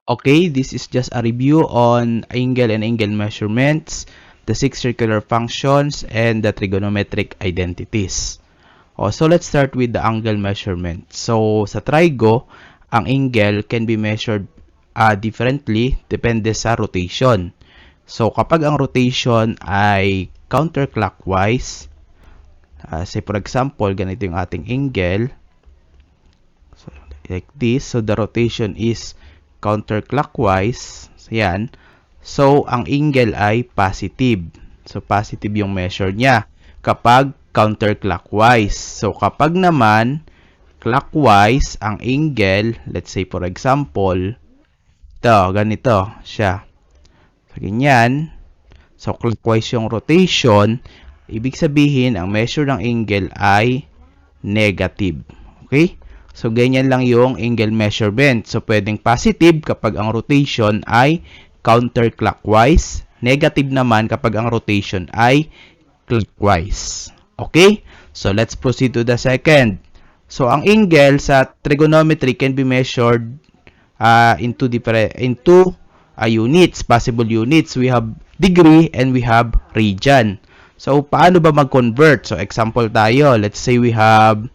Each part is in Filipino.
Okay, this is just a review on angle and angle measurements, the 6 circular functions, and the trigonometric identities. So let's start with the angle measurement. So sa trigo, ang angle can be measured differently depende sa rotation. So kapag ang rotation ay counterclockwise, say for example, ganito yung ating angle. So, like this. So the rotation is counterclockwise. Yan. So, ang angle ay positive. So, positive yung measure niya kapag counterclockwise. So, kapag naman clockwise, ang angle, let's say for example, ganito siya. So, ganyan. So, clockwise yung rotation. Ibig sabihin, ang measure ng angle ay negative. Okay? So, ganyan lang yung angle measurement. So, pwedeng positive kapag ang rotation ay counterclockwise. Negative naman kapag ang rotation ay clockwise. Okay? So, let's proceed to the second. So, ang angle sa trigonometry can be measured into units, possible units. We have degree and we have radian. So, paano ba mag-convert? So, example tayo. Let's say we have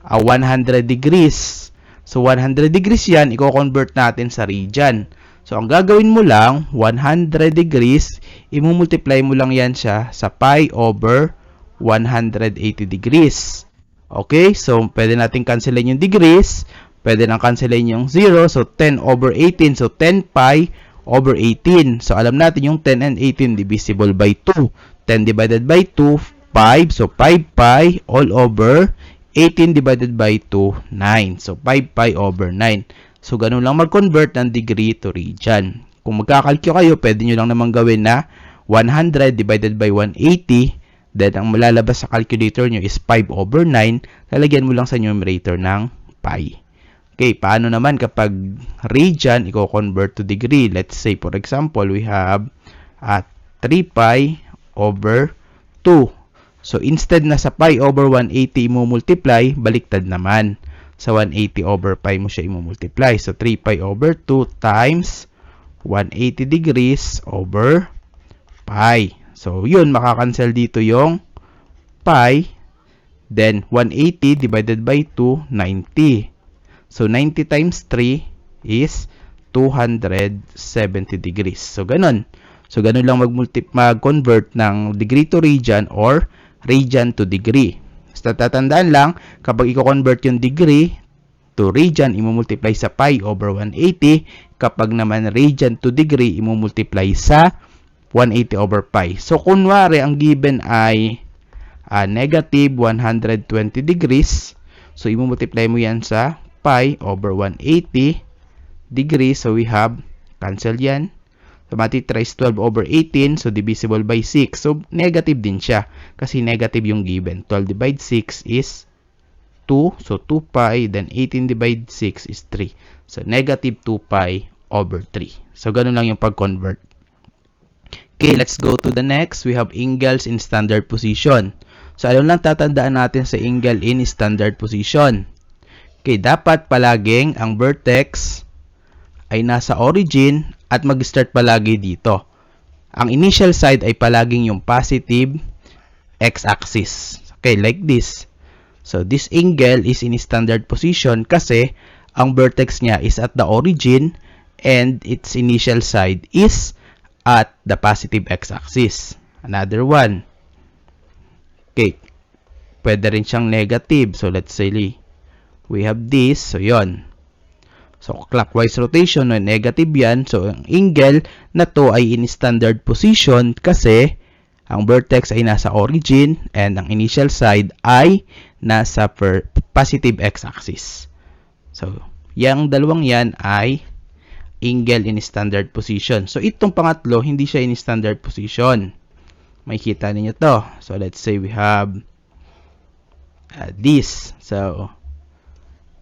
100 degrees. So, 100 degrees yan, i-convert natin sa radian. So, ang gagawin mo lang, 100 degrees, i-multiply mo lang yan siya sa pi over 180 degrees. Okay? So, pwede natin cancelin yung degrees. Pwede nang cancelin yung 0. So, 10 over 18. So, 10 pi over 18. So, alam natin yung 10 and 18 divisible by 2. 10 divided by 2, 5. So, 5 pi all over 18 divided by 2, 9. So, 5 pi over 9. So, ganun lang mag-convert ng degree to radian. Kung magkakalkyo kayo, pwede nyo lang naman gawin na 100 divided by 180. Then, ang malalabas sa calculator nyo is 5 over 9. Lalagyan mo lang sa numerator ng pi. Okay, paano naman kapag radian, i-convert to degree? Let's say, for example, we have 3 pi over 2. So, instead na sa pi over 180 mo multiply, baliktad naman. Sa 180 over pi mo siya i-multiply. So, 3 pi over 2 times 180 degrees over pi. So, yun, makakancel dito yung pi. Then, 180 divided by 2, 90. So, 90 times 3 is 270 degrees. So, ganun. So, ganun lang mag-convert ng degree to radian or radian to degree. Basta tatandaan lang, kapag i-convert yung degree to radian, i-multiply sa pi over 180. Kapag naman radian to degree, i-multiply sa 180 over pi. So, kunwari, ang given ay negative 120 degrees. So, i-multiply mo yan sa pi over 180 degrees. So, we have, cancel yan. So, matitira is 12 over 18. So, divisible by 6. So, negative din siya. Kasi negative yung given. 12 divided 6 is 2. So, 2 pi. Then, 18 divided 6 is 3. So, negative 2 pi over 3. So, ganun lang yung pag-convert. Okay, let's go to the next. We have angles in standard position. So, ano lang tatandaan natin sa angle in standard position? Okay, dapat palaging ang vertex ay nasa origin at mag-start palagi dito. Ang initial side ay palaging yung positive x-axis. Okay, like this. So, this angle is in standard position kasi ang vertex niya is at the origin and its initial side is at the positive x-axis. Another one. Okay, pwede rin siyang negative. So, let's say we have this. So, yon. So, clockwise rotation, no, negative yan. So, ang angle na to ay in standard position kasi ang vertex ay nasa origin and ang initial side ay nasa positive x-axis. So, yung dalawang yan ay angle in standard position. So, itong pangatlo, hindi siya in standard position. May kita ninyo to. So, let's say we have this. So,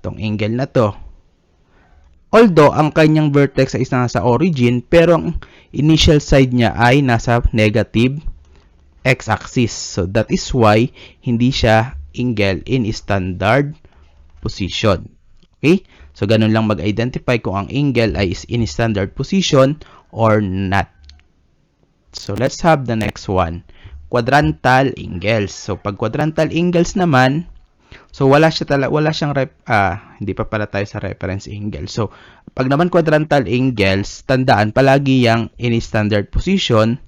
itong angle na to. Although, ang kanyang vertex ay nasa origin, pero ang initial side niya ay nasa negative x-axis. So, that is why hindi siya angle in standard position. Okay? So, ganun lang mag-identify kung ang angle ay is in standard position or not. So, let's have the next one. Quadrantal angles. So, pag quadrantal angles naman, so wala siyang hindi pa pala tayo sa reference angle. So, pag naman quadrantal angles, tandaan palagi yang in standard position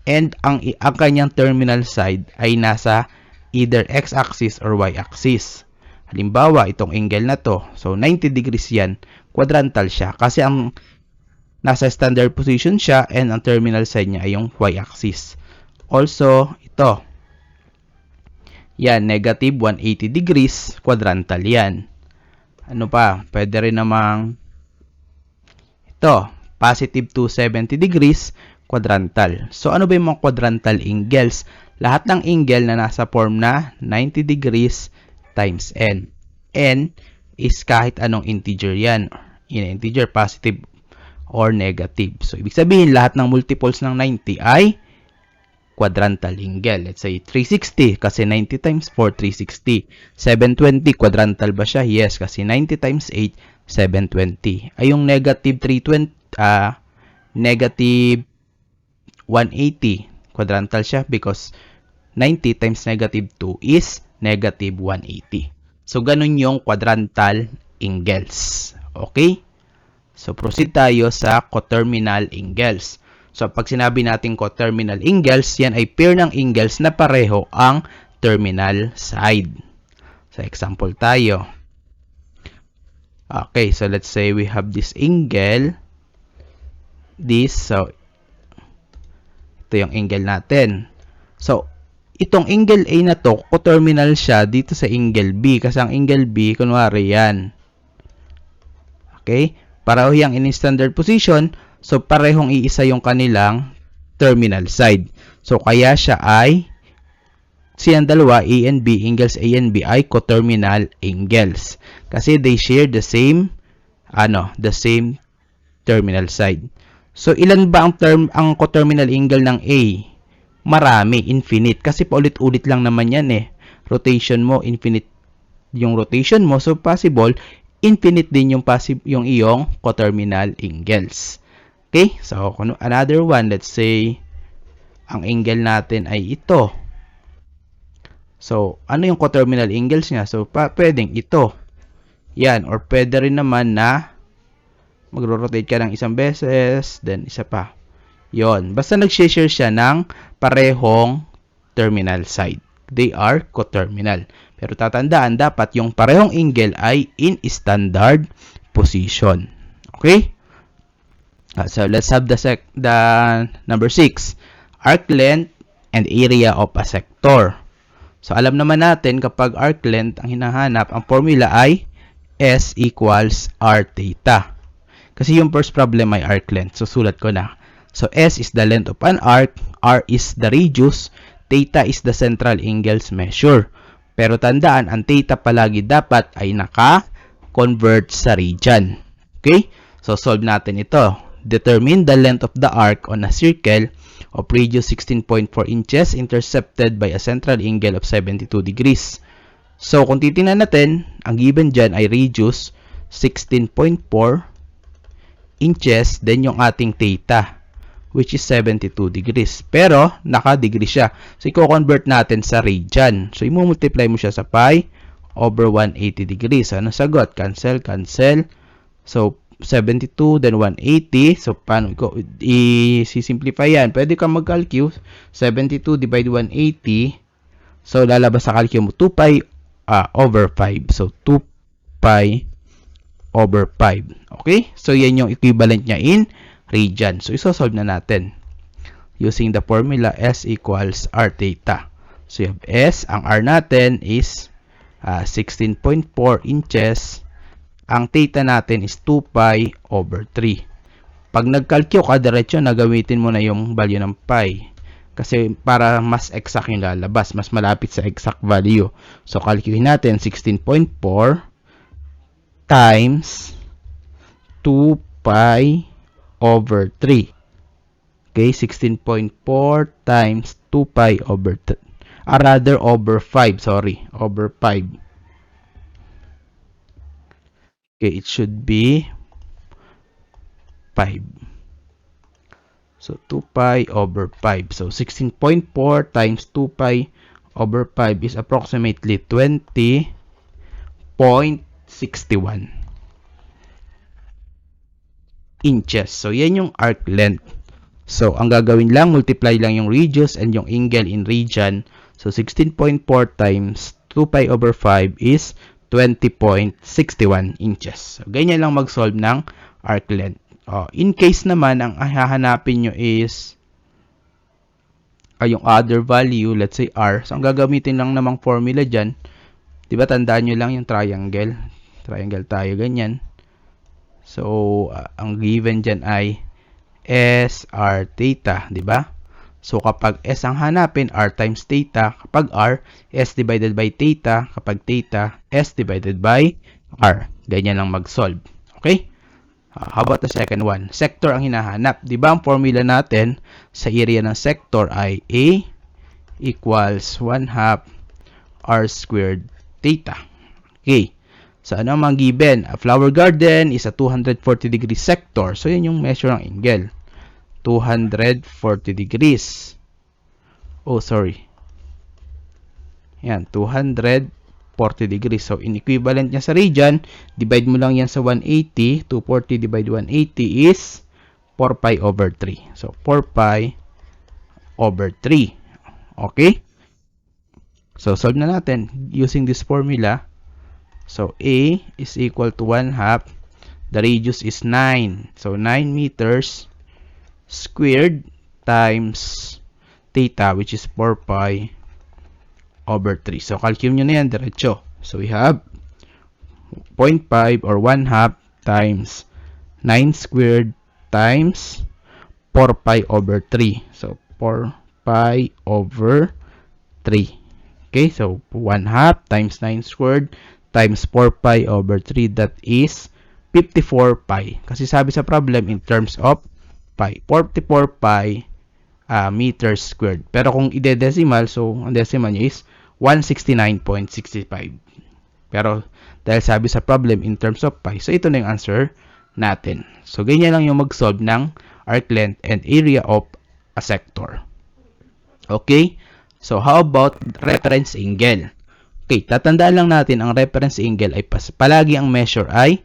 and ang kanyang terminal side ay nasa either x-axis or y-axis. Halimbawa, itong angle na to, so 90 degrees yan, quadrantal siya kasi ang nasa standard position siya and ang terminal side niya ay yung y-axis. Also, ito, yan, negative 180 degrees, quadrantal yan. Ano pa? Pwede rin namang ito, positive 270 degrees, quadrantal. So, ano ba yung mga quadrantal angles? Lahat ng angle na nasa form na 90 degrees times n. N is kahit anong integer yan. In integer, positive or negative. So, ibig sabihin, lahat ng multiples ng 90 ay quadrantal angle. Let's say 360 kasi 90 times 4, 360. 720, quadrantal ba siya? Yes, kasi 90 times 8, 720. Ay yung negative 320, negative 180, quadrantal siya because 90 times negative 2 is negative 180. So, ganun yung quadrantal angles. Okay? So, proceed tayo sa coterminal angles. So, pag sinabi natin coterminal angles, yan ay pair ng angles na pareho ang terminal side. So, example tayo. Okay, so let's say we have this angle. So, ito yung angle natin. So, itong angle A na to, coterminal siya dito sa angle B. Kasi ang angle B, kunwari yan. Okay? Pareho yung in standard position. So, parehong iisa yung kanilang terminal side. So, kaya siya ay, siyang dalawa, A and B, angles A and B ay coterminal angles. Kasi they share the same terminal side. So, ilan ba ang coterminal angle ng A? Marami, infinite. Kasi paulit-ulit lang naman yan eh. Rotation mo, infinite yung rotation mo. So, possible, infinite din yung iyong coterminal angles. Okay? So, another one, let's say, ang angle natin ay ito. So, ano yung coterminal angles niya? So, pwedeng ito. Yan. Or pwede rin naman na magro-rotate ka ng isang beses, then isa pa. Yon. Basta nag-share siya ng parehong terminal side. They are coterminal. Pero tatandaan, dapat yung parehong angle ay in standard position. Okay? So, let's have the number 6. Arc length and area of a sector. So, alam naman natin kapag arc length ang hinahanap, ang formula ay S equals R theta. Kasi yung first problem ay arc length. So, sulat ko na. So, S is the length of an arc, R is the radius, theta is the central angles measure. Pero tandaan, ang theta palagi dapat ay naka-convert sa radian. Okay? So, solve natin ito. Determine the length of the arc on a circle of radius 16.4 inches intercepted by a central angle of 72 degrees. So, kung titingnan natin, ang given dyan ay radius 16.4 inches, then yung ating theta, which is 72 degrees. Pero, naka-degree siya. So, i-convert natin sa radian. So, i-multiply mo siya sa pi over 180 degrees. Ano sagot? Cancel, cancel. So, 72, then 180. So, paano ko i-simplify yan? Pwede kang mag-calculate. 72 divide 180. So, lalabas sa calculate mo 2 pi over 5. So, 2 pi over 5. Okay? So, yan yung equivalent niya in radian. So, isosolve na natin. Using the formula S equals R theta. So, you have S. Ang R natin is 16.4 inches. Ang theta natin is 2 pi over 3. Pag nag-calculate ka, diretso na gamitin mo na yung value ng pi. Kasi para mas exact yung lalabas, mas malapit sa exact value. So, calculate natin 16.4 times 2 pi over 3. Okay, 16.4 times 2 pi over 3. Rather, over 5. Sorry, over 5. Okay, it should be 5. So 2 pi over 5. So 16.4 times 2 pi over 5 is approximately 20.61 inches. So yan yung arc length. So ang gagawin lang, multiply lang yung radius and yung angle in region. So 16.4 times 2 pi over 5 is 20.61 inches. So ganyan lang mag-solve ng arc length. In case naman, ang hahanapin nyo is yung other value, let's say r. So, ang gagamitin lang namang formula dyan, di ba, tandaan nyo lang yung triangle. Triangle tayo, ganyan. So, ang given dyan ay s r theta, di ba? So, kapag s ang hanapin, r times theta. Kapag r, s divided by theta. Kapag theta, s divided by r. Ganyan lang mag-solve. Okay? How about the second one? Sector ang hinahanap. Di ba ang formula natin sa area ng sector ay A equals 1/2 r squared theta. Okay. So, ano ang mga given? A flower garden is a 240 degree sector. So, yun yung measure ng angle. 240 degrees. Oh, sorry. Yan, 240 degrees. So, in equivalent niya sa region, divide mo lang yan sa 180. 240 divide 180 is 4 pi over 3. So, 4 pi over 3. Okay? So, solve na natin using this formula. So, A is equal to 1/2. The radius is 9. So, 9 meters squared times theta, which is 4 pi over 3. So, calculate nyo na yan, diretso. So, we have 0.5 or 1/2 times 9 squared times 4 pi over 3. So, 4 pi over 3. Okay, so 1/2 times 9 squared times 4 pi over 3. That is 54 pi. Kasi sabi sa problem in terms of pi. 44 pi meters squared. Pero kung ide-decimal, so ang decimal niya is 169.65. Pero dahil sabi sa problem in terms of pi, so ito na yung answer natin. So ganyan lang yung mag-solve ng arc length and area of a sector. Okay? So how about reference angle? Okay, tatandaan lang natin ang reference angle ay palagi ang measure ay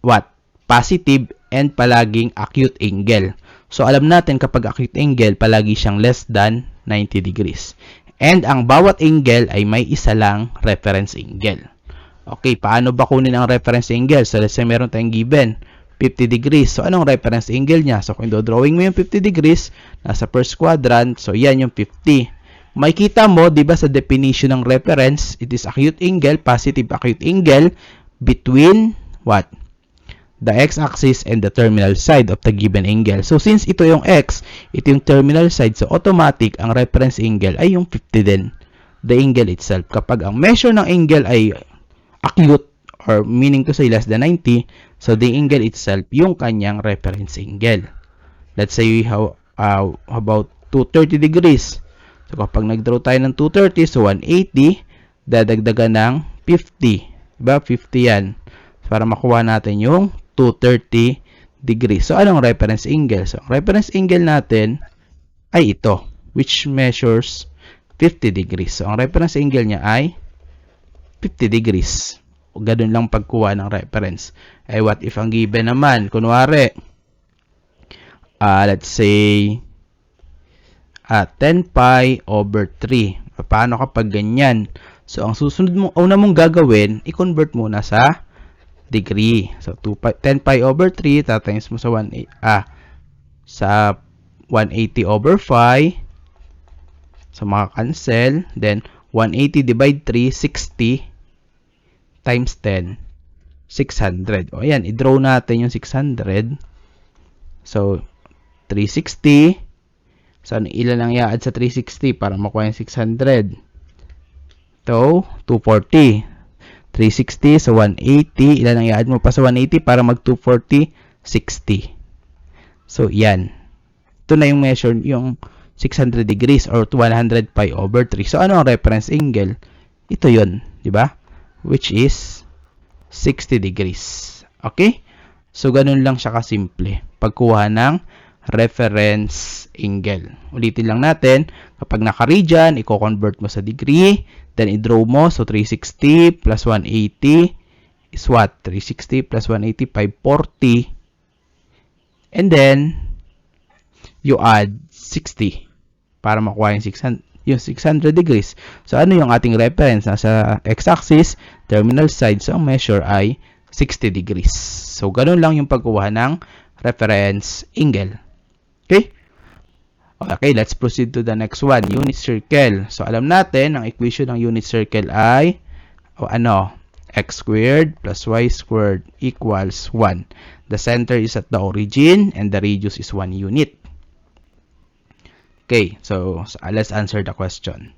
what? Positive and palaging acute angle. So alam natin kapag acute angle, palagi siyang less than 90 degrees. And ang bawat angle ay may isa lang reference angle. Okay, paano ba kunin ang reference angle? So let's say meron tayong given 50 degrees. So anong reference angle niya? So kung drawing mo yung 50 degrees, nasa first quadrant, so yan yung 50. Makikita mo, di ba sa definition ng reference, it is acute angle, positive acute angle between what? The x-axis and the terminal side of the given angle. So, since ito yung x, ito yung terminal side, so automatic, ang reference angle ay yung 50 din. The angle itself. Kapag ang measure ng angle ay acute, or meaning to say less than 90, so the angle itself, yung kanyang reference angle. Let's say we have about 230 degrees. So, kapag nag-draw tayo ng 230, so 180, dadagdagan ng 50. Diba? 50 yan. Para makuha natin yung 230 degrees. So, anong reference angle? So, ang reference angle natin ay ito, which measures 50 degrees. So, ang reference angle niya ay 50 degrees. O, ganun lang pagkuha ng reference. Ay, what if ang given naman, kunwari, let's say, 10 pi over 3. Paano kapag ganyan? So, ang susunod mo, una mong gagawin, i-convert muna sa degree. So, 10 pi over 3, tatimes mo sa 180 over 5. So, maka-cancel. Then, 180 divide 3, 60 times 10, 600. O, ayan, i-draw natin yung 600. So, 360. So, ilan ang i-add sa 360 para makuha yung 600? So, 240. 360 sa 180. Ilan ang i-add mo pa sa 180 para mag 240? 60. So, yan. Ito na yung measure, yung 600 degrees or 100 pi over 3. So, ano ang reference angle? Ito yun. Diba? Which is 60 degrees. Okay? So, ganun lang siya kasimple. Pagkuha ng reference angle. Ulitin lang natin. Kapag naka-region, i-convert mo sa degree. Then, i-draw mo. So, 360 plus 180 is what? 360 plus 180, 540. And then, you add 60 para makuha yung 600 degrees. So, ano yung ating reference? Nasa x-axis, terminal side. So, ang measure ay 60 degrees. So, ganun lang yung pagkuha ng reference angle. Okay? Okay, let's proceed to the next one. Unit circle. So, alam natin, ang equation ng unit circle ay, x squared plus y squared equals 1. The center is at the origin and the radius is 1 unit. Okay, so let's answer the question.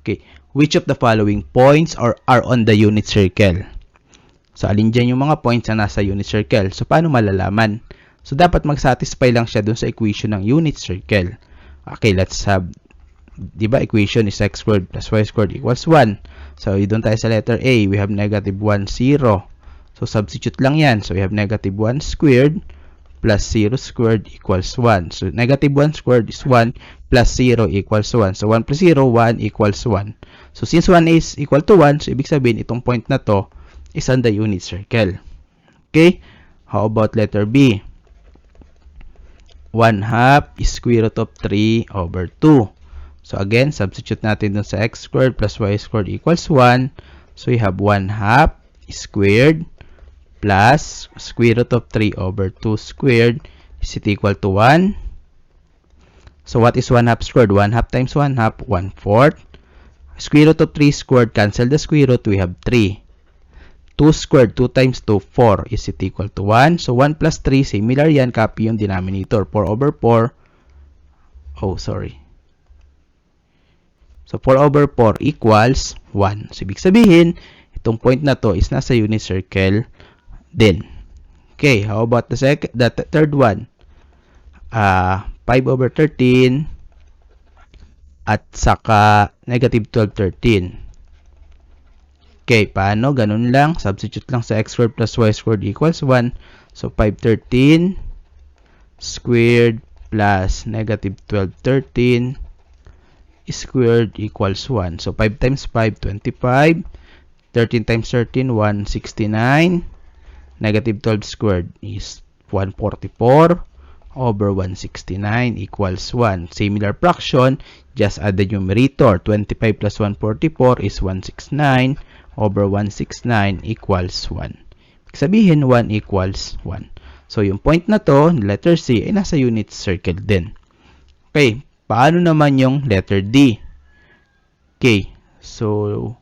Okay, which of the following points are on the unit circle? So, alin dyan yung mga points na nasa unit circle? So, paano malalaman? So, dapat mag-satisfy lang siya dun sa equation ng unit circle. Okay, let's have, diba, equation is x squared plus y squared equals 1. So, doon tayo sa letter A, we have negative 1, 0. So, substitute lang yan. So, we have negative 1 squared plus 0 squared equals 1. So, negative 1 squared is 1 plus 0 equals 1. So, 1 plus 0, 1 equals 1. So, since 1 is equal to 1, so ibig sabihin, itong point na to is on the unit circle. Okay? How about letter B? 1 half is square root of 3 over 2. So, again, substitute natin dun sa x squared plus y squared equals 1. So, we have 1 half squared plus square root of 3 over 2 squared is it equal to 1. So, what is 1 half squared? 1 half times 1 half, 1/4. Square root of 3 squared, cancel the square root, we have 3. 2 squared, 2 times 2, 4 is it equal to 1. So, 1 plus 3, similar yan, copy yung denominator. 4 over 4. Oh, sorry. So, 4 over 4 equals 1. So, ibig sabihin, itong point na to is nasa unit circle din. Okay, how about the third one? 5 over 13 at saka negative 12, 13. Okay, paano? Ganun lang. Substitute lang sa x squared plus y squared equals 1. So, 5, 13 squared plus negative 12, 13 squared equals 1. So, 5 times 5, 25. 13 times 13, 169. Negative 12 squared is 144 over 169 equals 1. Similar fraction, just add the numerator. 25 plus 144 is 169 over 169 equals 1. Sabihin, 1 equals 1. So, yung point na to, letter C, ay nasa unit circle din. Okay, paano naman yung letter D? Okay, so,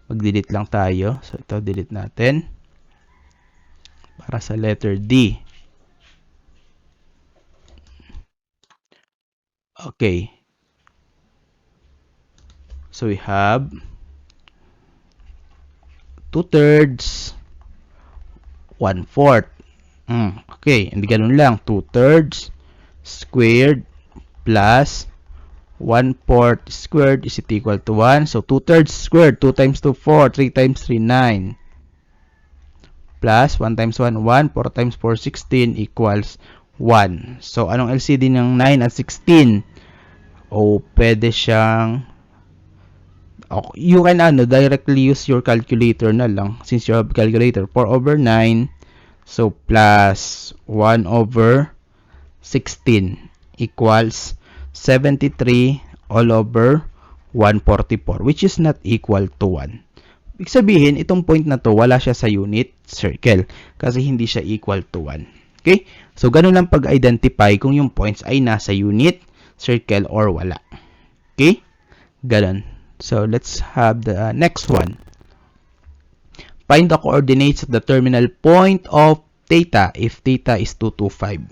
mag-delete lang tayo. So, ito, delete natin. Para sa letter D. Okay. So, we have 2/3, 1/4. Okay, hindi ganun lang. 2/3 squared plus 1/4 squared is equal to 1. So, 2/3 squared, 2 times 2, 4, 3 times 3, 9. Plus 1 times 1, 1, 4 times 4, 16 equals 1. So, anong LCD ng 9 at 16? O, pwede siyang, you can directly use your calculator na lang since you have calculator. 4 over 9, so plus 1 over 16 equals 73 all over 144, which is not equal to 1. Ibig sabihin, itong point na to, wala siya sa unit circle kasi hindi siya equal to 1. Okay? So, ganun lang pag-identify kung yung points ay nasa unit circle or wala. Okay? Ganun. So, let's have the next one. Find the coordinates of the terminal point of theta if theta is 225.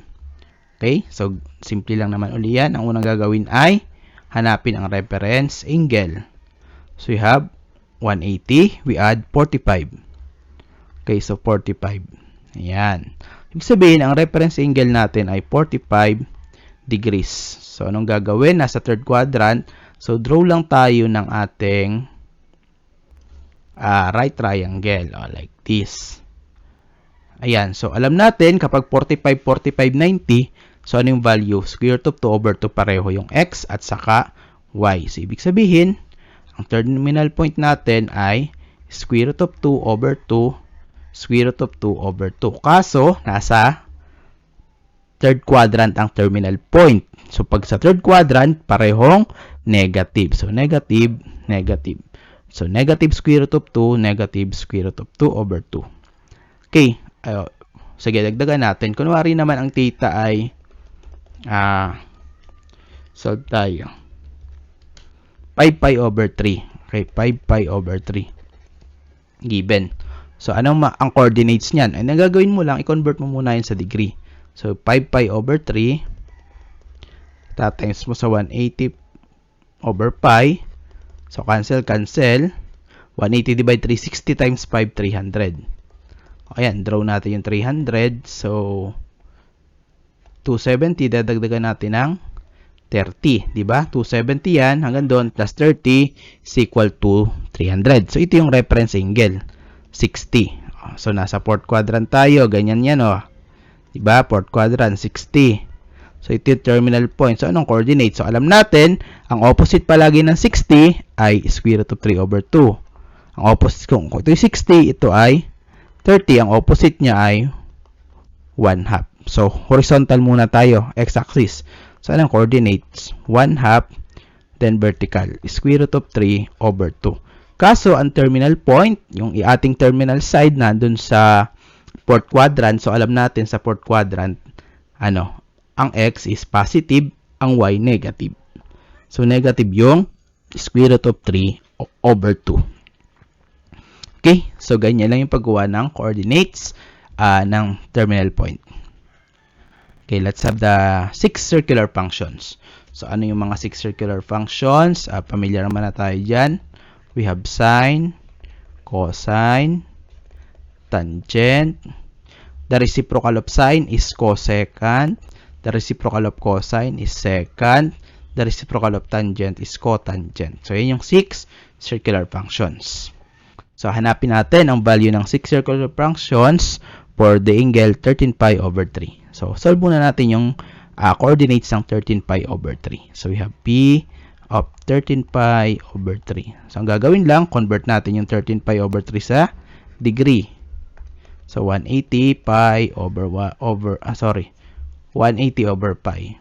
Okay? So, simple lang naman uli yan. Ang unang gagawin ay hanapin ang reference angle. So, we have 180. We add 45. Okay, so 45. Ayan. Ibig sabihin, ang reference angle natin ay 45 degrees. So, anong gagawin? Nasa third quadrant. So, draw lang tayo ng ating right triangle. Like this. Ayan. So, alam natin, kapag 45, 45, 90, so ano yung value? Square root of 2 over 2 pareho yung x at saka y. So, ibig sabihin, ang terminal point natin ay square root of 2 over 2, square root of 2 over 2. Kaso, nasa third quadrant ang terminal point. So, pag sa third quadrant, parehong negative. So, negative, negative. So, negative square root of 2, negative square root of 2 over 2. Okay. Sige, dagdagan natin. Kunwari naman ang theta ay solve tayo. 5 pi over 3. Okay, 5 pi over 3. Given. So, anong ang coordinates niyan? Ay, nagagawin mo lang, i-convert mo muna yun sa degree. So, 5 pi over 3, tatimes mo sa 180 over pi. So, cancel, cancel. 180 divide 360 times 5, 300. Ayan, draw natin yung 300. So, 270, dadagdagan natin ng 30. Diba? 270 yan, hanggang doon, plus 30 is equal to 300. So, ito yung reference angle, 60. So, nasa fourth quadrant tayo. Ganyan yan, Diba? Fourth quadrant, 60. So, ito yung terminal point. So, anong coordinate? So, alam natin, ang opposite palagi ng 60 ay square root of 3 over 2. Ang opposite, kung ito yung 60, ito ay 30. Ang opposite niya ay 1/2. So, horizontal muna tayo, x-axis. So, anong coordinates? 1/2, then vertical. Square root of 3 over 2. Kaso, ang terminal point, yung ating terminal side, nandun sa fourth quadrant. So, alam natin sa fourth quadrant, ang x is positive, ang y negative. So, negative yung square root of 3 over 2. Okay? So, ganyan lang yung paggawa ng coordinates ng terminal point. Okay, let's have the 6 circular functions. So, ano yung mga 6 circular functions? Familiar naman na tayo dyan. We have sine, cosine, tangent. The reciprocal of sine is cosecant. The reciprocal of cosine is secant. The reciprocal of tangent is cotangent. So, yun yung 6 circular functions. So, hanapin natin ang value ng 6 circular functions for the angle 13 pi over 3. So, solve muna natin yung coordinates ng 13 pi over 3. So, we have P of 13 pi over 3. So, ang gagawin lang, convert natin yung 13 pi over 3 sa degree. So, 180 pi over 180 over pi.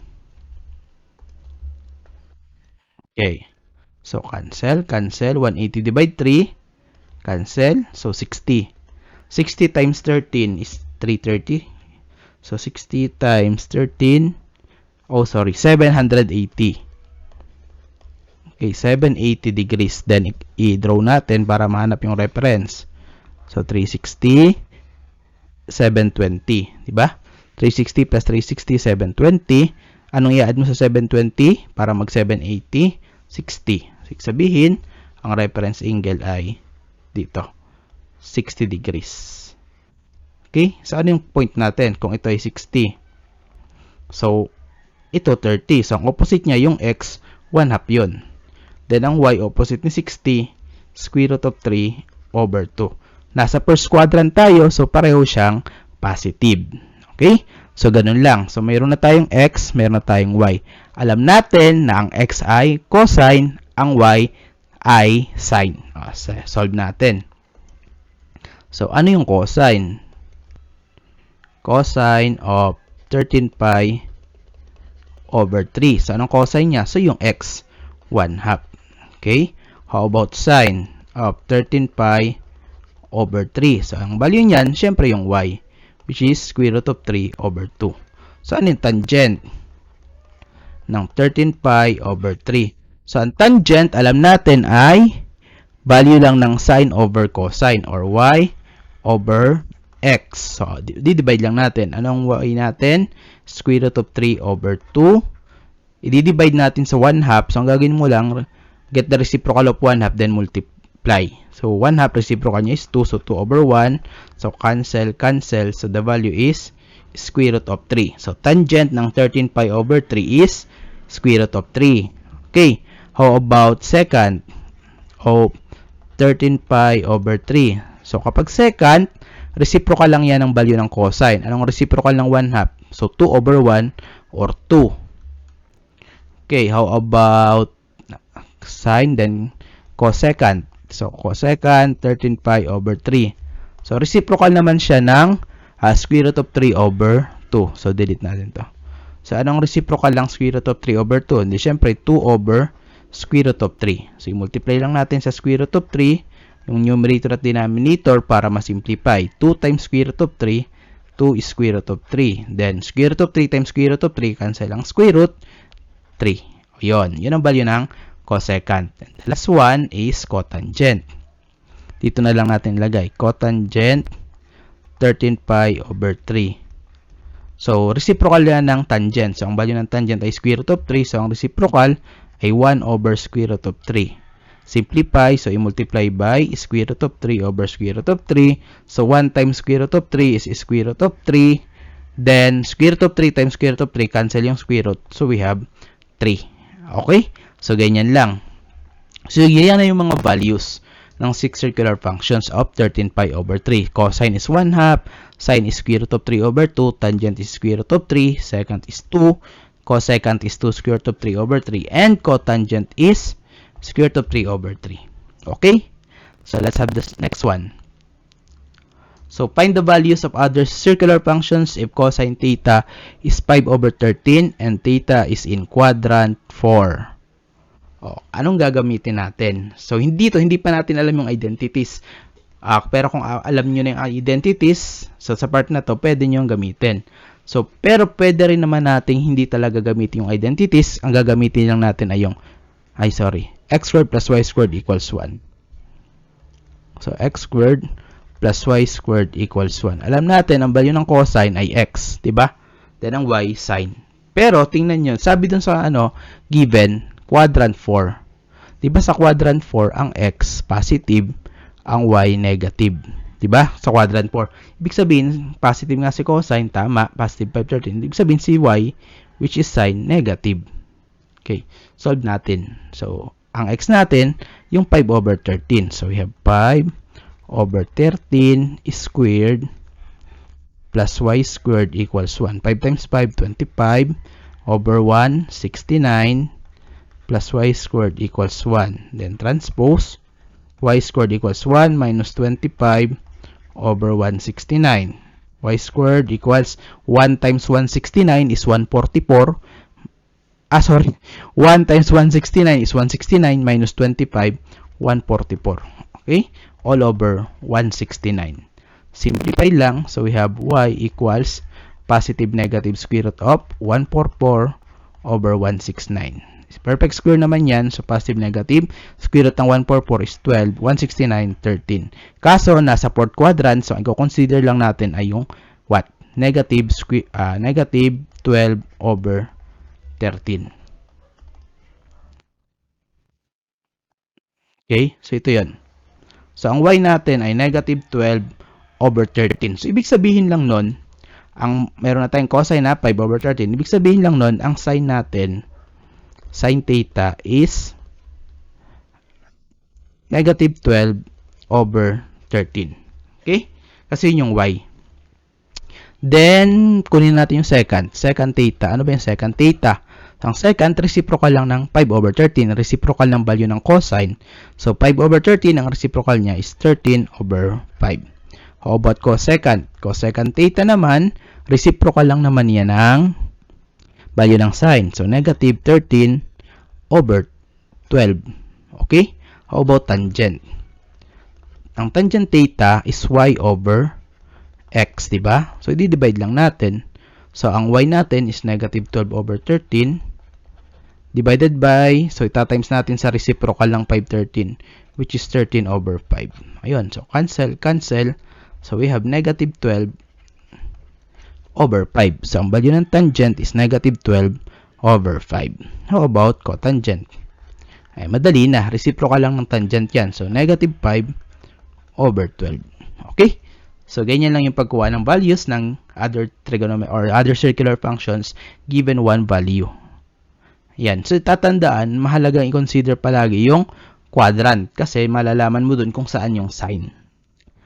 Okay. So, cancel. 180 divide 3. Cancel. So, 60. 60 times 13 is 330. So, 60 times 13. 780. Okay, 780 degrees. Then, i-draw natin para mahanap yung reference. So, 360, 720. Diba? 360 plus 360, 720. Anong i-add mo sa 720 para mag 780? 60. Sabihin, ang reference angle ay dito, 60 degrees. Okay? So, ano yung point natin kung ito ay 60? So, ito 30. So, ang opposite niya yung x, 1/2 yun. Then, ang y opposite ni 60, square root of 3 over 2. Nasa first quadrant tayo, so pareho siyang positive. Okay? So, ganun lang. So, mayroon na tayong x, mayroon na tayong y. Alam natin na ang x ay cosine, ang y ay sine. Solve natin. So, ano yung cosine? Cosine of 13 pi over 3. So, anong cosine niya? So, yung x, 1/2. Okay? How about sine of 13 pi over 3? So, ang value niyan, syempre yung y, which is square root of 3 over 2. So, ano yung tangent ng 13 pi over 3? So, ang tangent, alam natin ay value lang ng sine over cosine or y over x. So, di-divide lang natin. Anong y natin? Square root of 3 over 2. I-divide natin sa 1/2. So, ang gagawin mo lang, get the reciprocal of 1/2 then multiply. So, 1/2 reciprocal niya is 2. So, 2 over 1. So, cancel, cancel. So, the value is square root of 3. So, tangent ng 13 pi over 3 is square root of 3. Okay. How about secant of 13 pi over 3. So, kapag secant, reciprocal lang yan ng value ng cosine. Anong reciprocal ng 1/2? So, 2 over 1 or 2. Okay, how about sine, then cosecant? So, cosecant, 13 pi over 3. So, reciprocal naman siya ng square root of 3 over 2. So, delete natin to. So, anong reciprocal lang square root of 3 over 2? Hindi, syempre, 2 over square root of 3. So, i-multiply lang natin sa square root of 3 yung numerator at denominator para ma-simplify. 2 times square root of 3, 2 is square root of 3. Then, square root of 3 times square root of 3, cancel ang square root, 3. Yun ang value ng cosecant. And the last one is cotangent. Dito na lang natin lagay. Cotangent, 13 pi over 3. So, reciprocal yan ng tangent. So, ang value ng tangent ay square root of 3. So, ang reciprocal ay 1 over square root of 3. Simplify, so i-multiply by square root of 3 over square root of 3. So, 1 times square root of 3 is square root of 3. Then, square root of 3 times square root of 3, cancel yung square root. So, we have 3. Okay? So, ganyan lang. So, yan na yung mga values ng 6 circular functions of 13 pi over 3. Cosine is 1/2, sine is square root of 3 over 2, tangent is square root of 3, secant is 2, cosecant is 2 square root of 3 over 3, and cotangent is square root of 3 over 3. Okay? So, let's have this next one. So, find the values of other circular functions if cosine theta is 5 over 13 and theta is in quadrant 4. Anong gagamitin natin? So, hindi pa natin alam yung identities. Pero kung alam nyo na yung identities, so sa part na to, pwede nyo yung gamitin. So, pero pwede rin naman natin hindi talaga gamitin yung identities. Ang gagamitin lang natin ay yung, x squared plus y squared equals 1. So, x squared plus y squared equals 1. Alam natin, ang value ng cosine ay x, diba? Then, ang y, sine. Pero, tingnan nyo, sabi dun sa, given, quadrant 4. Diba sa quadrant 4, ang x, positive, ang y, negative. Diba? Sa quadrant 4. Ibig sabihin, positive nga si cosine, tama, positive 5/13. Ibig sabihin, si y, which is sine, negative. Okay, solve natin. So, ang x natin, yung 5 over 13. So, we have 5 over 13 squared plus y squared equals 1. 5 times 5, 25 over 1, 69 plus y squared equals 1. Then, transpose y squared equals 1 minus 25 over 169. Y squared equals 1 times 169 is 144. 1 times 169 is 169 minus 25, 144. Okay? All over 169. Simplify lang. So, we have y equals positive negative square root of 144 over 169. Perfect square naman yan. So, positive negative. Square root ng 144 is 12. 169, 13. Kaso, nasa fourth quadrant. So, ang consider lang natin ay yung what? Negative 12 over 13. Okay? So, ito yun. So, ang y natin ay negative 12 over 13. So, ibig sabihin lang nun, meron na tayong cosine na 5 over 13. Ibig sabihin lang nun, ang sine natin, sin theta is negative 12 over 13. Okay? Kasi yun yung y. Then, kunin natin yung secant. Secant theta. Ano ba yung secant theta? Ang secant, reciprocal lang ng 5 over 13. Reciprocal ng value ng cosine. So, 5 over 13, ang reciprocal niya is 13 over 5. How about cosecant? Cosecant theta naman, reciprocal lang naman yan ng value ng sine. So, negative 13 over 12. Okay? How about tangent? Ang tangent theta is y over x, diba? So, i-divide lang natin. So, ang y natin is negative 12 over 13 divided by, so, itatimes natin sa reciprocal ng 5/13, which is 13 over 5. Ayun. So, cancel. So, we have negative 12 over 5. So, ang value ng tangent is negative 12 over 5. How about cotangent? Ay, madali na. Reciprocal lang ng tangent yan. So, negative 5 over 12. Okay? So, ganyan lang yung pagkuha ng values ng other trigonometry or other circular functions given one value. Yan. So, tatandaan, mahalagang i-consider palagi yung quadrant kasi malalaman mo dun kung saan yung sign.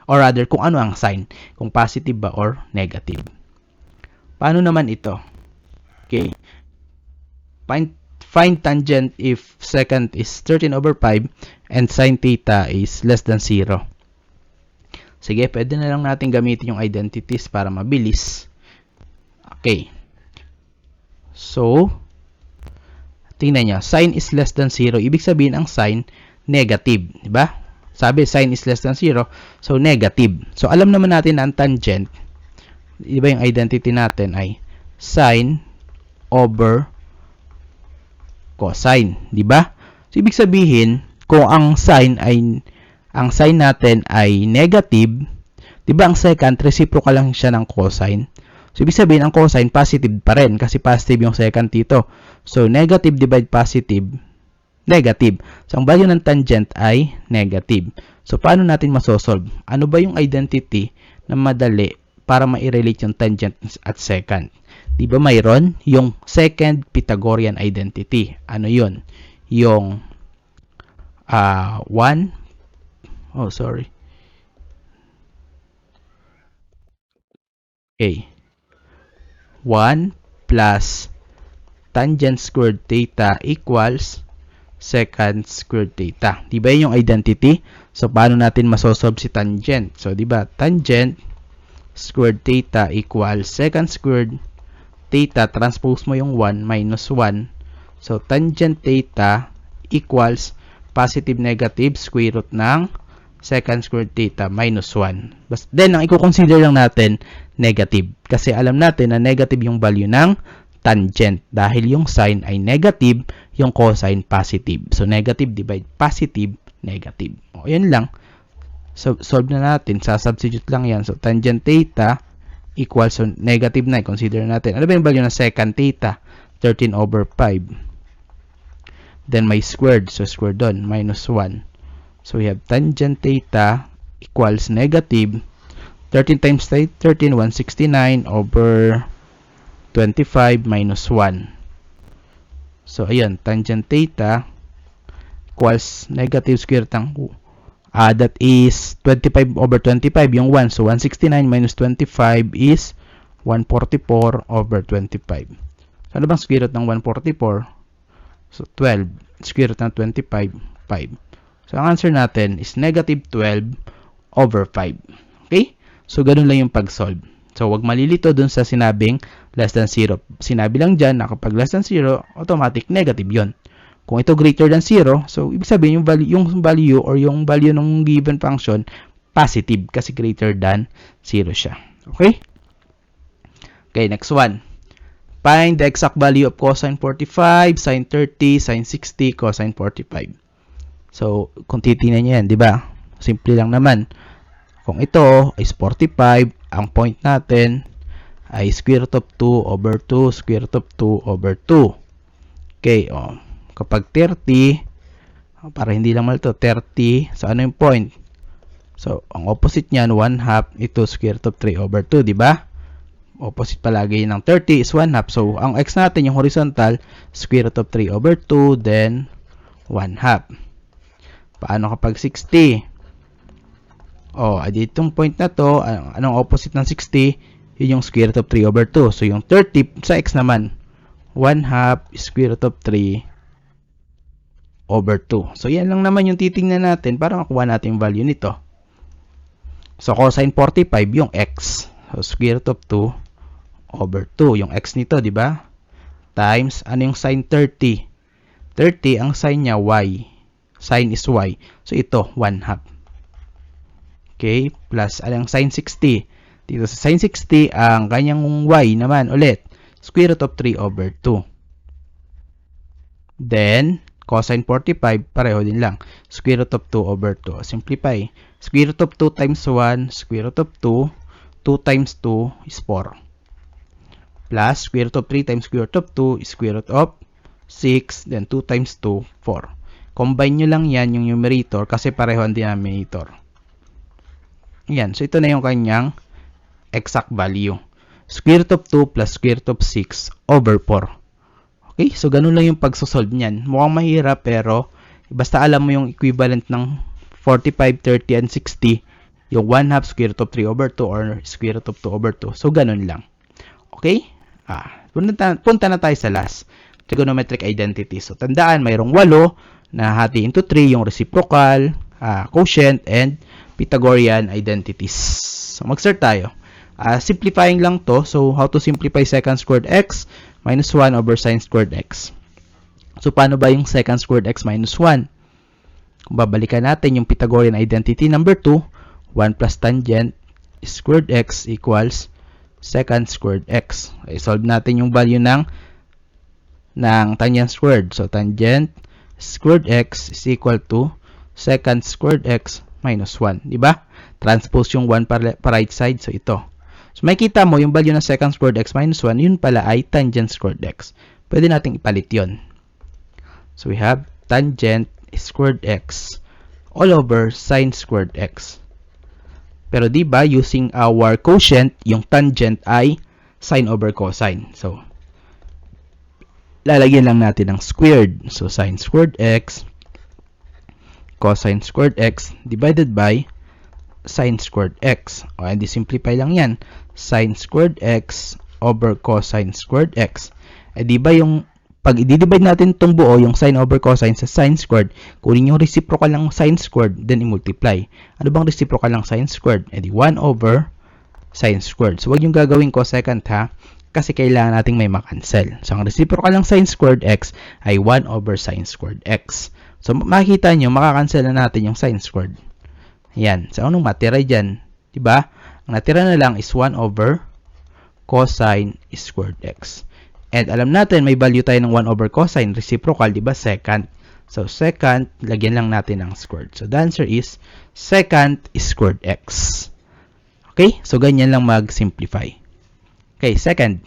Or rather, kung ano ang sign. Kung positive ba or negative. Paano naman ito? Okay. Find tangent if secant is 13/5 and sin theta is less than 0. Sige, pwede na lang natin gamitin yung identities para mabilis. Okay. So, tingnan nyo, sin is less than 0. Ibig sabihin ang sign, negative. Diba? Sabi, sin is less than 0. So, negative. So, alam naman natin na ang tangent, diba yung identity natin ay sin over cosine. Diba? So, ibig sabihin, kung ang sign natin ay negative, diba ang secant, reciprocal lang siya ng cosine. So, ibig sabihin, ang cosine, positive pa rin kasi positive yung secant dito. So, negative divide positive, negative. So, ang value ng tangent ay negative. So, paano natin masosolve? Ano ba yung identity na madali para ma-relate yung tangent at secant? Diba mayroon yung second Pythagorean identity? Ano yun? Yung 1, oh, sorry. Okay. 1 plus tangent squared theta equals secant squared theta. Diba yun yung identity? So, paano natin masosolve si tangent? So, diba, tangent squared theta equals secant squared theta, transpose mo yung 1 minus 1. So, tangent theta equals positive negative square root ng secant squared theta minus 1. Then, ang i-consider lang natin, negative. Kasi alam natin na negative yung value ng tangent. Dahil yung sign ay negative, yung cosine positive. So, negative divide positive, negative. O, yan lang. So, solve na natin. Sa-substitute lang yan. So, tangent theta equals, so, negative na. Consider natin. Ano ba yung value ng secant theta? 13/5. Then, may squared. So, squared doon. Minus 1. So, we have tangent theta equals negative 13 times 13, 169 over 25 minus 1. So, ayun, tangent theta equals negative square root ng, that is 25/25, yung 1. So, 169 minus 25 is 144/25. So, ano bang square root ng 144? So, 12. Square root ng 25, 5. So, ang answer natin is negative 12/5. Okay? So, ganun lang yung pag-solve. So, wag malilito dun sa sinabing less than 0. Sinabi lang dyan na kapag less than 0, automatic negative yon. Kung ito greater than 0, so, ibig sabihin yung value or yung value ng given function, positive kasi greater than 0 siya. Okay? Okay, next one. Find the exact value of cosine 45, sine 30, sine 60, cosine 45. So, kung titingnan nyo yan, di ba? Simple lang naman. Kung ito is 45, ang point natin ay square root of 2/2, square root of 2/2. Okay, o. Kapag 30, para hindi lang malito, 30, so ano yung point? So, ang opposite niyan, 1/2, ito square root of 3/2, di ba? Opposite palagi ng 30 is 1/2. So, ang x natin, yung horizontal, square root of 3/2, then 1/2. Paano kapag 60? Oh, ditong point na to, anong opposite ng 60? Yun yung square root of 3/2. So, yung 30 sa x naman, 1/2 square root of 3/2. So, yan lang naman yung titingnan natin para makuha natin yung value nito. So, cosine 45, yung x. So, square root of 2/2. Yung x nito, di ba? Times, ano yung sine 30? 30, ang sine niya, y. Sine is y. So, ito, 1/2. Okay, plus ang sin 60. Dito sa sin 60, ang kanyang y naman ulit, square root of 3/2. Then, cosine 45, pareho din lang, square root of 2/2. Simplify. Square root of 2 times 1, square root of 2, 2 times 2 is 4. Plus, square root of 3 times square root of 2 is square root of 6, then 2 times 2, 4. Combine nyo lang yan, yung numerator, kasi pareho ang denominator. Yan. So, ito na yung kanyang exact value. Square root of 2 plus square root of 6/4. Okay? So, ganun lang yung pagsosolve niyan. Mukhang mahirap pero Basta alam mo yung equivalent ng 45, 30, and 60, yung 1 half square root of 3 over 2 or square root of 2 over 2. So, ganun lang. Okay? Punta na tayo sa last. Trigonometric identities. So, tandaan, mayroong 8 na hati into 3, yung reciprocal, quotient, and Pythagorean identities. So, mag-start tayo. Simplifying lang to. So, how to simplify secant squared x minus 1 over sin squared x. So, paano ba yung secant squared x minus 1? Kung babalikan natin yung Pythagorean identity number 2, 1 plus tangent squared x equals secant squared x. I-solve natin yung value ng tangent squared. So, tangent squared x is equal to secant squared x minus 1. Diba? Transpose yung 1 para right side. So, ito. So, makikita mo yung value ng secant squared x minus 1, yun pala ay tangent squared x. Pwede nating ipalit yun. So, we have tangent squared x all over sin squared x. Pero diba, using our quotient, yung tangent ay sin over cosine. So, lalagyan lang natin ng squared. So, sin squared x cosine squared x divided by sin squared x. O, hindi simplify lang yan. Sin squared x over cosine squared x. Diba yung pag i-divide natin itong buo, yung sin over cosine sa sin squared, kunin yung reciprocal ng sin squared, then i-multiply. Ano bang reciprocal ng sin squared? Di 1 over sin squared. So, wag yung gagawin cosecant ha, kasi kailangan nating may makancel. So, ang reciprocal ng sin squared x ay 1 over sin squared x. So, makikita nyo, makakancel na natin yung sin squared. Ayan. So, anong matira dyan? Diba? Ang natira na lang is 1 over cosine squared x. And alam natin, may value tayo ng 1 over cosine, reciprocal, di ba? Secant. So, secant, lagyan lang natin ng squared. So, the answer is secant squared x. Okay? So, ganyan lang mag-simplify. Okay, second.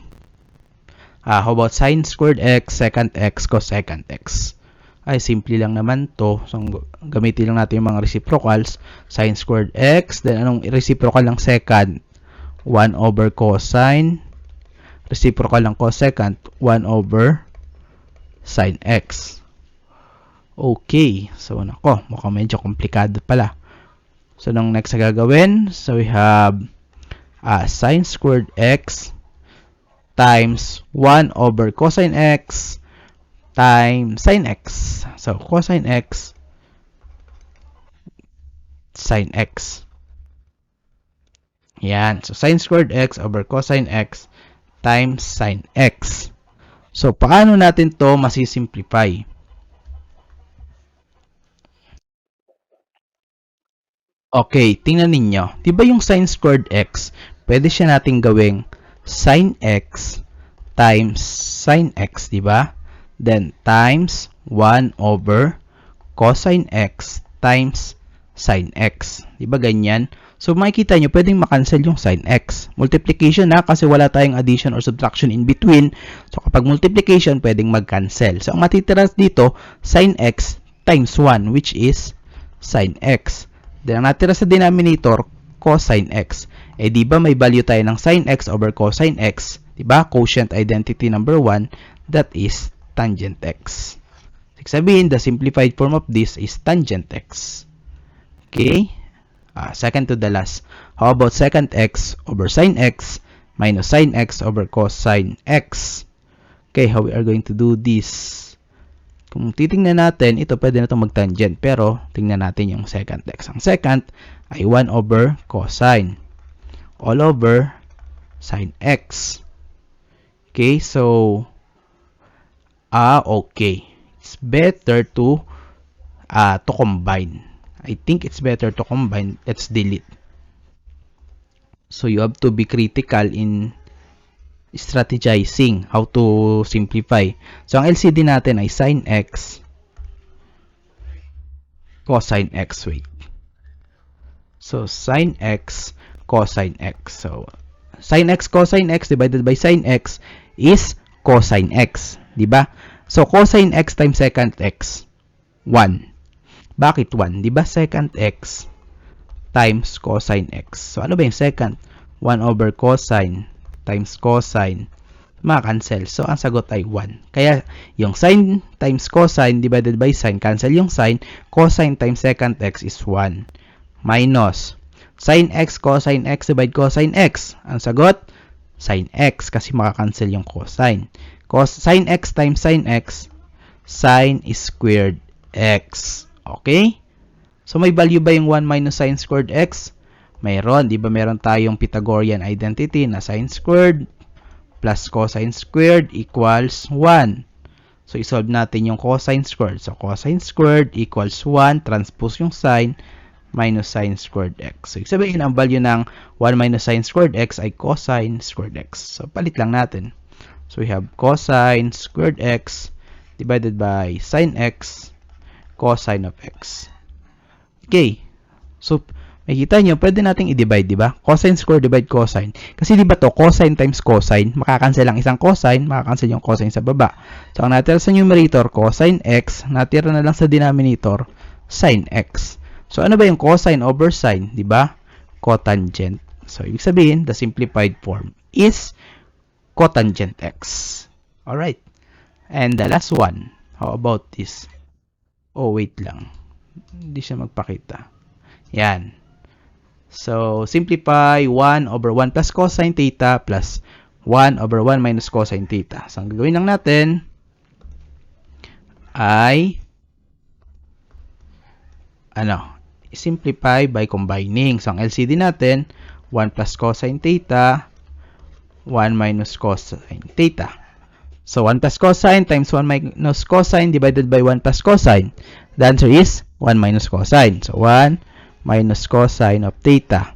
How about sin squared x, secant x, cosecant x? Ay, simple lang naman to. So, gamitin lang natin yung mga reciprocals. Sin squared x, then anong reciprocal ng secant? 1 over cosine. Reciprocal ng cosecant, 1 over sin x. Okay. So, nako, mukhang medyo komplikado pala. So, nung next na gagawin, so we have sin squared x times 1 over cosine x times sin x. So, cosine x, sin x. Yan. So, sin squared x over cosine x times sin x. So, paano natin to masisimplify? Okay, tingnan ninyo. Diba yung sin squared x, pwede siya nating gawing sin x times sin x, diba? Then, times 1 over cosine x times sin x. Diba ganyan? So, makikita nyo, pwedeng makancel yung sin x. Multiplication na, kasi wala tayong addition or subtraction in between. So, kapag multiplication, pwedeng mag-cancel. So, ang matitira dito, sin x times 1, which is sin x. Then, ang natira sa denominator, cosine x. Diba may value tayo ng sin x over cosine x? Diba? Quotient identity number 1, that is tangent x. Sabihin, the simplified form of this is tangent x. Okay? Second to the last. How about secant x over sin x minus sin x over cosine x? Okay, how we are going to do this? Kung titingnan natin, ito pwede na itong mag-tangent. Pero, tingnan natin yung secant x. Ang secant ay 1 over cosine all over sin x. Okay, so, okay. It's better to combine. I think it's better to combine. Let's delete. So, you have to be critical in strategizing how to simplify. So, ang LCD natin ay sin x cosine x. Wait. So, sin x cosine x. So, sin x cosine x divided by sin x is cosine x. Diba? So, cosine x times secant x, 1. Bakit 1? Diba secant x times cosine x. So, ano ba yung secant? 1 over cosine times cosine maka-cancel. So, ang sagot ay 1. Kaya, yung sine times cosine divided by sine, cancel yung sine. Cosine times secant x is 1. Minus sin x cosine x divide cosine x. Ang sagot, sin x kasi maka-cancel yung cosine. Sin x times sin x, sin squared x. Okay? So, may value ba yung 1 minus sin squared x? Mayroon. Di ba meron tayong Pythagorean identity na sin squared plus cosine squared equals 1. So, isolve natin yung cosine squared. So, cosine squared equals 1, transpose yung sine, minus sine squared x. So, sabihin, ang value ng 1 minus sine squared x ay cosine squared x. So, palit lang natin. So, we have cosine squared x divided by sine x cosine of x. Okay. So, makikita nyo, pwede nating i-divide, di ba? Cosine square divide cosine. Kasi di ba to, cosine times cosine, makakancel ang isang cosine, makakancel yung cosine sa baba. So, ang natira sa numerator, cosine x, natira na lang sa denominator, sine x. So, ano ba yung cosine over sine, di ba? Cotangent. So, ibig sabihin, the simplified form is cotangent x. Alright. And the last one, how about this? Oh, wait lang. Hindi siya magpakita. Yan. So, simplify 1 over 1 plus cosine theta plus 1 over 1 minus cosine theta. So, ang gagawin lang natin ay simplify by combining. So, ang LCD natin, 1 plus cosine theta, 1 minus cosine theta. So, 1 plus cosine times 1 minus cosine divided by 1 plus cosine. The answer is 1 minus cosine. So, 1 minus cosine of theta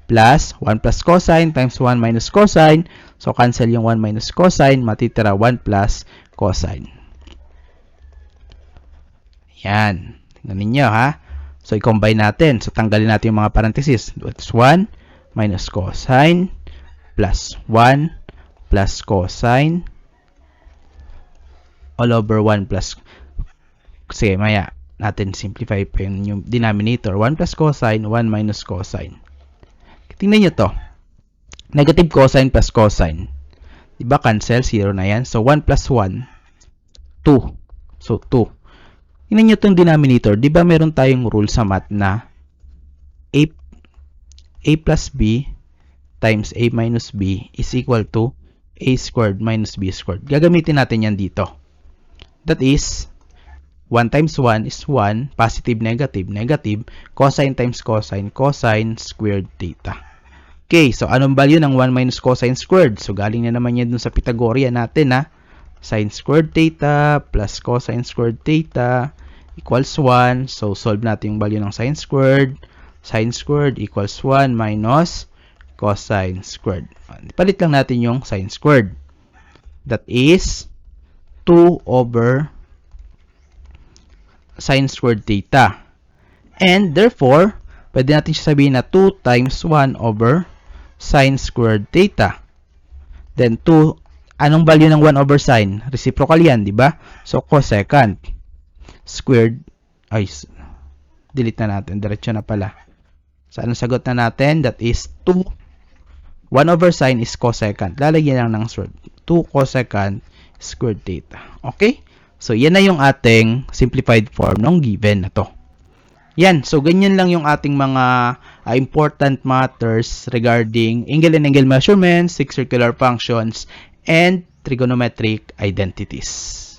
plus 1 plus cosine times 1 minus cosine. So, cancel yung 1 minus cosine. Matitira 1 plus cosine. Yan. Tingnan ninyo, ha? So, i-combine natin. So, tanggalin natin yung mga parentheses. That's 1 minus cosine plus 1 plus cosine all over 1 plus. Sige, maya natin simplify pa yung denominator. 1 plus cosine, 1 minus cosine. Tingnan nyo to. Negative cosine plus cosine. Diba cancel? 0 na yan. So, 1 plus 1, 2. So, 2. Tingnan nyo itong denominator. Diba meron tayong rule sa math na a plus b times a minus b is equal to a squared minus b squared. Gagamitin natin yan dito. That is, 1 times 1 is 1, positive, negative, negative, cosine times cosine, cosine squared theta. Okay, so anong value ng 1 minus cosine squared? So, galing na naman yan dun sa Pythagorean natin, ha? Sine squared theta plus cosine squared theta equals 1. So, solve natin yung value ng sine squared. Sine squared equals 1 minus cosine squared. Palit lang natin yung sine squared. That is 2 over sine squared theta. And therefore, pwede natin siya sabihin na 2 times 1 over sine squared theta. Then 2, anong value ng 1 over sine? Reciprocal yan, di ba? So, cosecant squared, delete na natin. Diretso na pala. So, anong sagot na natin? That is 2. 1 over sine is cosecant. Lalagyan lang ng squared. 2 cosecant squared theta. Okay? So, yan na yung ating simplified form ng given na to. Yan. So, ganyan lang yung ating mga important matters regarding angle and angle measurements, six circular functions, and trigonometric identities.